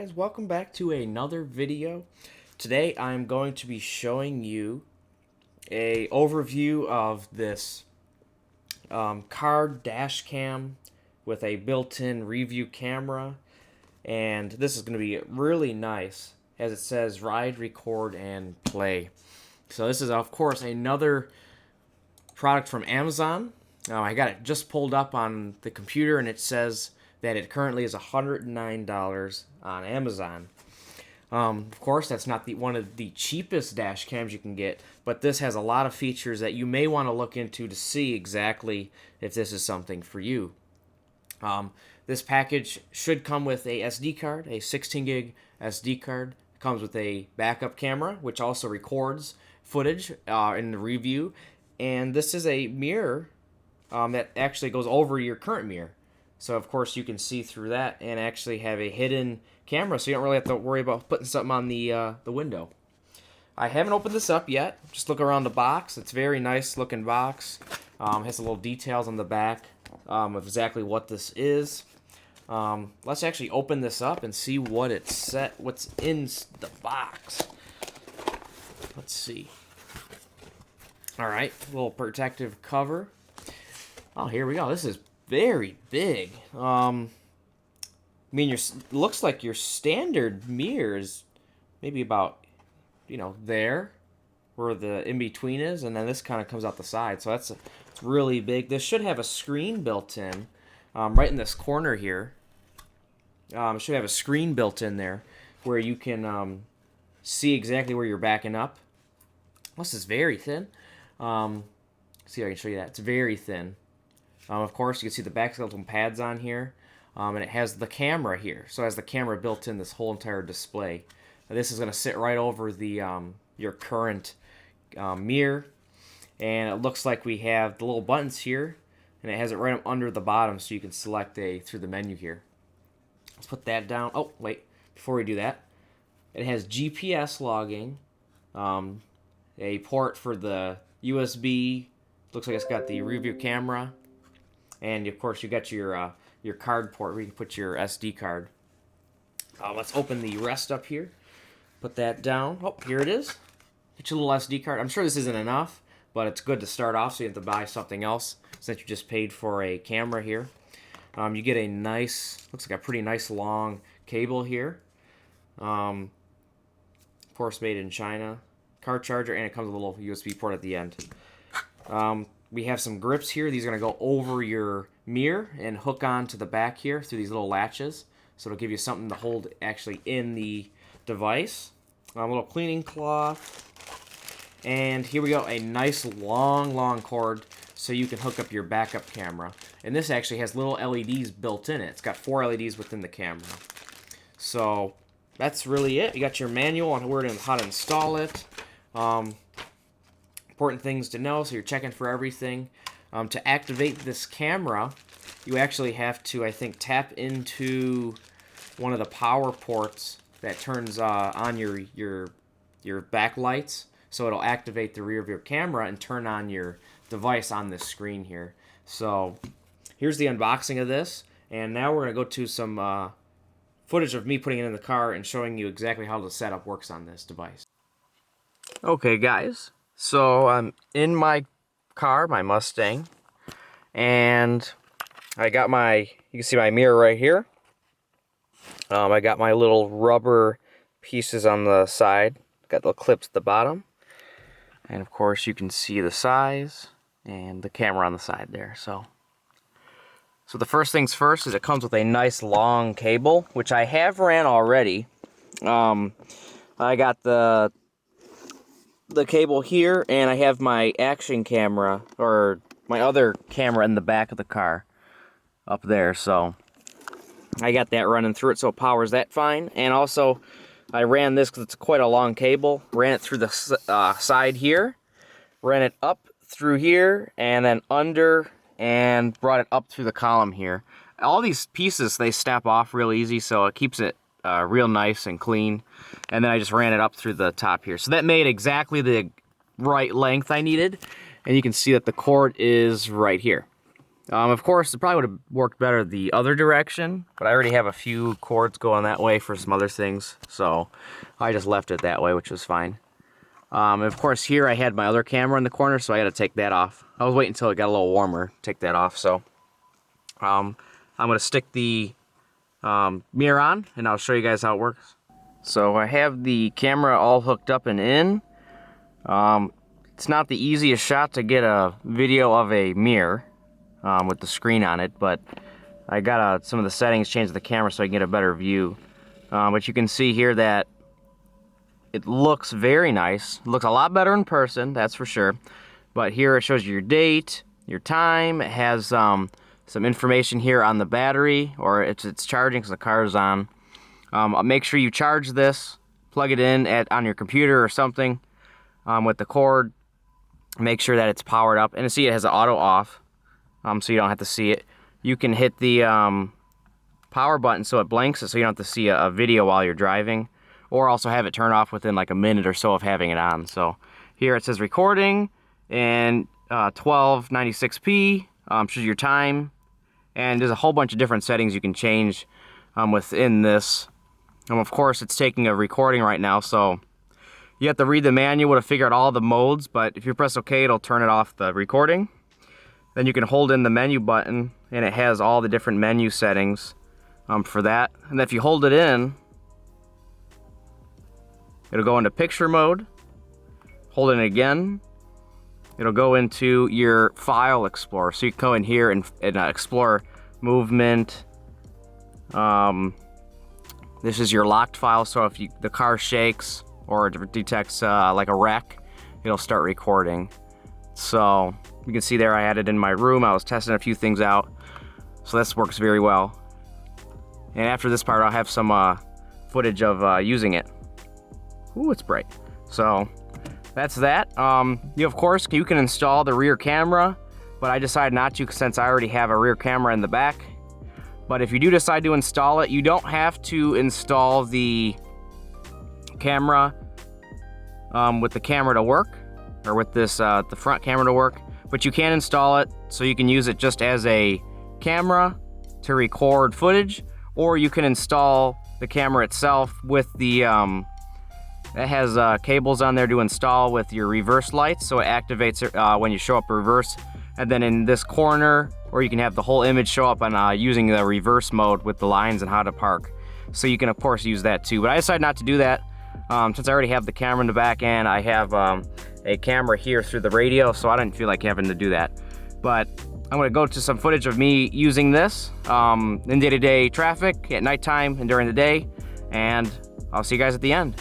guys, welcome back to another video. Today I'm going to be showing you a overview of this car dash cam with a built-in review camera, and this is going to be really nice as it says ride, record, and play. So this is of course another product from Amazon. I got it just pulled up on the computer and it says that it currently is $109 on Amazon. Of course, that's not one of the cheapest dash cams you can get, but this has a lot of features that you may want to look into to see exactly if this is something for you. This package should come with a SD card, a 16 gig SD card. It comes with a backup camera, which also records footage in the review. And this is a mirror that actually goes over your current mirror. So, of course, you can see through that and actually have a hidden camera, so you don't really have to worry about putting something on the window. I haven't opened this up yet. Just look around the box. It's a very nice looking box. Has a little details on the back of exactly what this is. Let's actually open this up and see what's in the box. Let's see. All right, little protective cover. Oh, here we go. This is very big. I mean, looks like your standard mirror is maybe about, there where the in-between is, and then this kind of comes out the side. So it's really big. This should have a screen built in right in this corner here. It should have a screen built in there where you can see exactly where you're backing up. This is very thin. See if I can show you that. It's very thin. Of course, you can see the back skeleton pads on here, and it has the camera here. So it has the camera built in this whole entire display. Now, this is going to sit right over the your current mirror, and it looks like we have the little buttons here, and it has it right up under the bottom, so you can select through the menu here. Let's put that down. Oh, wait, before we do that, it has GPS logging, a port for the USB. Looks like it's got the rear view camera. And of course, you got your card port where you can put your SD card. Let's open the rest up here. Put that down. Oh, here it is. Get your little SD card. I'm sure this isn't enough, but it's good to start off so you have to buy something else since you just paid for a camera here. You get a nice, looks like a pretty nice long cable here. Of course, made in China. Car charger, and it comes with a little USB port at the end. We have some grips here. These are going to go over your mirror and hook on to the back here through these little latches. So it'll give you something to hold actually in the device. A little cleaning cloth. And here we go, a nice long cord so you can hook up your backup camera. And this actually has little LEDs built in it. It's got 4 LEDs within the camera. So that's really it. You got your manual on how to install it. Important things to know, so you're checking for everything. To activate this camera, you actually have to, I think, tap into one of the power ports that turns on your backlights, so it'll activate the rear view camera and turn on your device on this screen here. So here's the unboxing of this, and now we're going to go to some footage of me putting it in the car and showing you exactly how the setup works on this device. Okay, guys. So I'm in my car, my Mustang, and I got you can see my mirror right here. I got my little rubber pieces on the side, got the clips at the bottom, and of course you can see the size and the camera on the side there. So the first things first is it comes with a nice long cable, which I have ran already. I got the cable here, and I have my action camera, or my other camera in the back of the car up there, so I got that running through it, so it powers that fine. And also I ran this because it's quite a long cable, ran it through the side here, ran it up through here, and then under, and brought it up through the column here. All these pieces, they snap off real easy, so it keeps it real nice and clean. And then I just ran it up through the top here. So that made exactly the right length I needed. And you can see that the cord is right here. Of course, it probably would have worked better the other direction, but I already have a few cords going that way for some other things, so I just left it that way, which was fine. And of course, here I had my other camera in the corner, so I had to take that off. I was waiting until it got a little warmer to take that off, so I'm going to stick the mirror on, and I'll show you guys how it works. So I have the camera all hooked up and in. It's not the easiest shot to get a video of a mirror with the screen on it, but I got some of the settings changed to the camera so I can get a better view. But you can see here that it looks very nice. It looks a lot better in person, that's for sure. But here it shows you your date, your time. It has some information here on the battery, or it's charging because the car is on. Make sure you charge this, plug it in on your computer or something with the cord. Make sure that it's powered up, and see it has an auto off, so you don't have to see it. You can hit the power button so it blinks it, so you don't have to see a video while you're driving, or also have it turn off within like a minute or so of having it on. So here it says recording and 1296p, shows your time, and there's a whole bunch of different settings you can change within this. Of course, it's taking a recording right now, so you have to read the manual to figure out all the modes, but if you press OK, it'll turn it off the recording. Then you can hold in the menu button, and it has all the different menu settings for that. And then if you hold it in, it'll go into picture mode. Hold it in again, it'll go into your file explorer. So you can go in here and explore movement. This is your locked file, so if the car shakes or it detects like a wreck, it'll start recording. So you can see there I had it in my room. I was testing a few things out, so this works very well. And after this part, I'll have some footage of using it. Ooh, it's bright. So that's that. Of course, you can install the rear camera, but I decided not to since I already have a rear camera in the back. But if you do decide to install it, you don't have to install the camera with the camera to work, or with this the front camera to work, but you can install it so you can use it just as a camera to record footage, or you can install the camera itself with the it has cables on there to install with your reverse lights, so it activates it when you show up reverse. And then in this corner, or you can have the whole image show up on using the reverse mode with the lines and how to park. So you can of course use that too, but I decided not to do that since I already have the camera in the back and I have a camera here through the radio, so I didn't feel like having to do that. But I'm gonna go to some footage of me using this in day-to-day traffic, at nighttime and during the day, and I'll see you guys at the end.